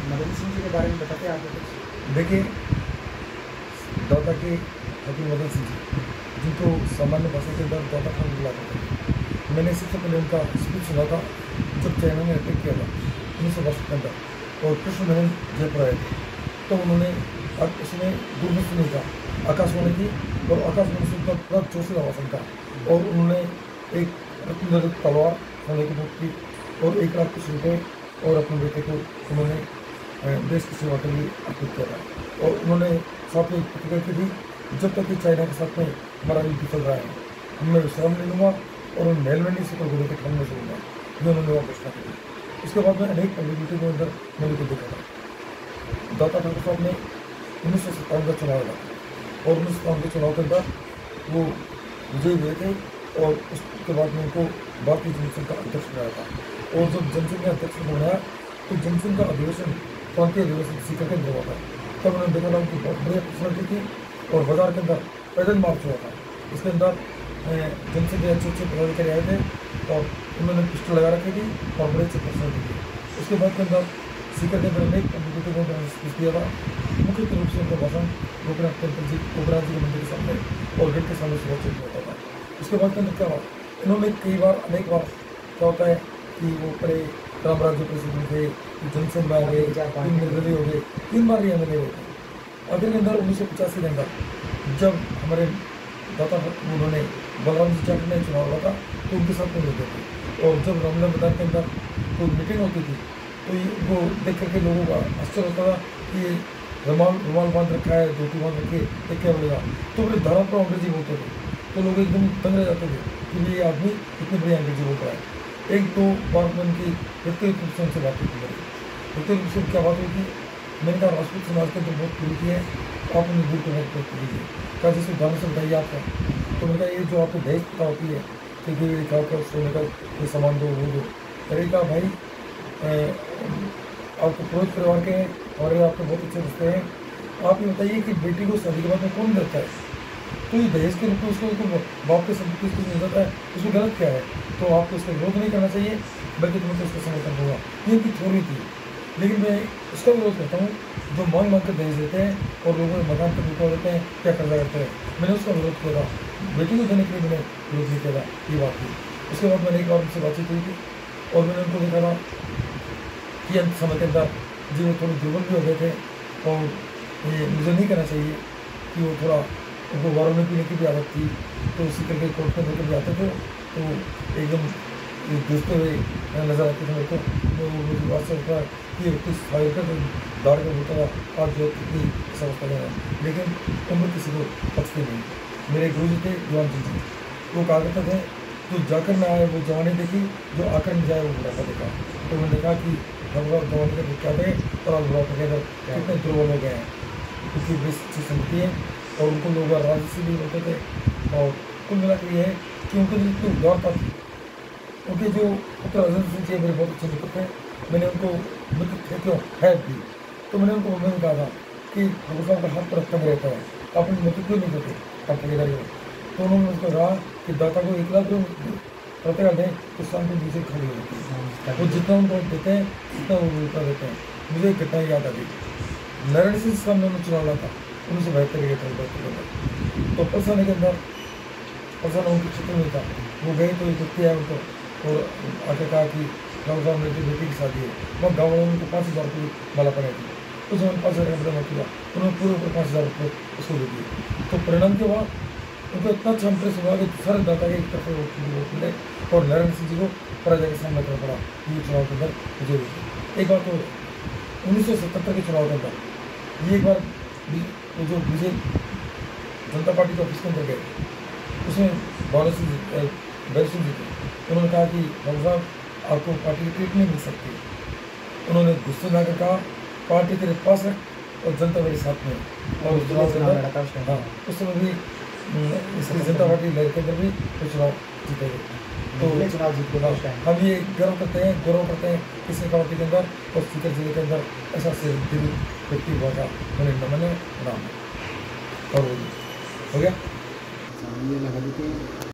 नरेंद्र सिंह जी के बारे में बताते हैं आपको कुछ? देखिए, दौता के हकीम नरेंद्र सिंह जी, जिनको सामान्य भाषा के अंदर दौता खान बुला करते हैं। मैंने सबसे पहले उनका स्पीच सुना था जब चाइना ने अटैक किया था 1962 के अंदर और कृष्ण मेनन जयपुर आए थे। तो उन्होंने उसमें दूरदर्शन नहीं था, आकाशवाणी की, और आकाशवाणी से उनका पूरा चौसला भाषण था। और उन्होंने एक रत्न तलवार सोने की बुक की और 1 लाख कुछ रुपये और अपने बेटे को उन्होंने देश की सेवा के लिए अर्पित किया था। और उन्होंने साथ में एक प्रतिज्ञा की थी, जब तक कि चाइना के साथ में हमारा युद्ध चल रहा है मैं विश्राम नहीं लूँगा और उन मेलमैनी से को लेकर ठान में चलूँगा, जो उन्होंने वहाँ घोषणा की थी। उसके बाद में अनेक पब्लिसिटी के अंदर मैंने को देखा था। दाता ठाकुर साहब ने 1957 का चुनाव लड़ा और 1957 के चुनाव के अंदर वो विजयी हुए थे और उसके बाद में उनको भारतीय जनसंघ का अध्यक्ष बनाया था। और जब जनसंघ का अध्यक्ष बनाया तो जनसंघ का अधिवेशन प्रांतीय अधिवेशन सीकर के अंदर हुआ था। तब उन्होंने देखा था उनकी बहुत बढ़िया पर्सनलिटी थी और बाजार के अंदर पैदल मार्च हुआ था। इसके अंदर जनसंघ के अच्छे पदाधिकारी आए थे और उन्होंने पिस्टल लगा रखी थी और बड़े अच्छे पर्सनलिटी थी। उसके बाद के अंदर सीकर के अंदर अनेक कम्युनिटी को स्पीच दिया था। मुख्य रूप से उनका भाषण गोपीनाथ टेम्पल जी, गोपीनाथ जी के मंदिर के सामने और गेट के सामने सुरक्षित होता था। उसके बाद के अंदर क्या हुआ, इन्होंने अनेक बार क्या होता है कि वो पड़े राम राज्य प्रेसिडेंट थे, जनसंघ में आ गए, 3 निर्दलीय हो गए, 3 बार ये एमएलए हुए थे। आखिर के अंदर 1985 के अंदर जब हमारे दाता उन्होंने बलराम जी चाट ने चुनाव लड़ा था तो उनके साथ में होते थे। और जब रामला मैदान के अंदर कोई मीटिंग होती थी तो वो देख करके लोगों का आश्चर्य होता था कि ये रुमाल बांध रखा है, धोती बांध रखी है, क्या बोलेगा। तो बड़े धारा पर अंग्रेजी बोलते थे तो लोग एकदम तंग रह जाते थे कि ये आदमी इतनी बड़ी अंग्रेजी बोल रहा है। 1-2 बार में उनकी व्यक्तिगत रूप से उनसे बात होती है। व्यक्तिगत रूप से क्या बात हुई थी, मैंने कहा राजपूत समाज के अंदर बहुत पीड़ित है, आप उन्हें दूर करने की कोशिश कीजिए। कहा जिसमें दान से बताइए आपका। तो मैंने कहा ये जो आपको दहेज पता होती है कि क्या कर सोने का ये सामान दो वो दो। अरे कहा भाई आपको पुरोहित परिवार के हैं और ये आपके बहुत अच्छे रिश्ते हैं, आप ये बताइए कि बेटी को शादी के बाद में कौन देता है? तो ये दहेज के रूप में उसको बाप के संपत्ति उसको मिल जाता है, उसमें गलत क्या है? तो आपको इसका विरोध नहीं करना चाहिए, बल्कि तुम्हें तो उसका समर्थन दूंगा। ये उनकी थ्योरी थी। लेकिन मैं उसका विरोध करता हूँ जो मांग कर दहेज देते हैं और लोगों को मकान पर रुकवा देते हैं, क्या कर्जा करते हैं। मैंने उसका विरोध किया था, बेटी को देने के लिए मैंने विरोध नहीं किया था, ये बात थी। उसके बाद मैंने एक बार उनसे बातचीत हुई थी और मैंने उनको देखा था कि अंत समय के अंदर जी वो थोड़े दुर्बल भी हो गए थे और ये मुझे नहीं कहना चाहिए कि वो थोड़ा उनको वारों में पीने की भी आदत थी। तो उसी करके कोर्ट में लेकर भी आते थे तो एकदम दूसते हुए नजर आते थे मेरे को। तो मुझे बात से होता कि ये व्यक्ति फायर कर दाड़ कर होता था आज जो कितनी समझ पड़े हैं, लेकिन उम्र किसी को पचती नहीं। मेरे गुरु जी थे जवान जी, वो कहा करते थे जो जाकर न आए वो जवानी देखी, जो आकर न जाए वो बुढ़ापा देखा। तो मैंने देखा कि भगवान जवानी का क्या थे और आज बुढ़ापे के अंदर कितने दुर्बल हो गए हैं, क्योंकि बेस अच्छी संगति है और उनको लोग राजसी भी होते थे। और कुल मिलाकर ये है कि उनके लिए इतनी उदारता थी। उनके जो पुत्र अजय सिंह जी मेरे बहुत अच्छे मित्र थे, मैंने उनको मित्र थे क्यों है भी, तो मैंने उनको मैंने कहा था कि ठाकुर साहब का हाथ पर तंग रहता है, आप उन्हें मित्र क्यों नहीं करते आप ठेकेदारी में। तो उन्होंने उसको कहा कि दाता को 1 लाख रुपये प्रत्येक दें तो शाम को नीचे खड़ी होती है, वो जितना उनको देते हैं उतना वो रुपया देते हैं। मुझे एक घटना याद आ गई, नारायण सिंह साहब ने चुनाव लड़ा था 1972 के अंदर। तो परसाने के अंदर परसाना उनके क्षेत्र में था, वो गए तो एक व्यक्ति आया उनको और आके कहा कि गाँव साहब मेरी बेटी की शादी है। वहाँ गाँव वालों ने उनको 5,000 रुपये माला पड़े थी। उस समय 5,000 का बड़ा किया, उन्होंने पूरे ऊपर 5,000 रुपये उसको दे दिए। तो परिणाम के बाद उनको इतना अच्छा इंप्रेस हुआ कि सारे दाता के एक तरफ वोट मिले और नारायण सिंह जी को पराजय का सामना करना पड़ा ये चुनाव के अंदर विजय हुई। एक बार तो 1977 के चुनाव के अंदर ये एक बार जो विजय जनता पार्टी के ऑफिस के अंदर गए, उसमें बैर सिंह जी थे। उन्होंने कहा कि बाबू साहब आपको पार्टी की टिकट नहीं मिल सकती। उन्होंने गुस्से में आकर कहा पार्टी तेरे पास है और जनता मेरे साथ में। और उस समय भी इसकी जनता पार्टी लड़ के अंदर भी चुनाव जीते गए। तो चुनाव जीत गए। हम ये गौरव करते हैं किसी पार्टी के अंदर और सीकर जिले के अंदर ऐसा दिल व्यक्ति हुआ था, मैंने नमन नाम और हो गया। सामने लगा देते हैं।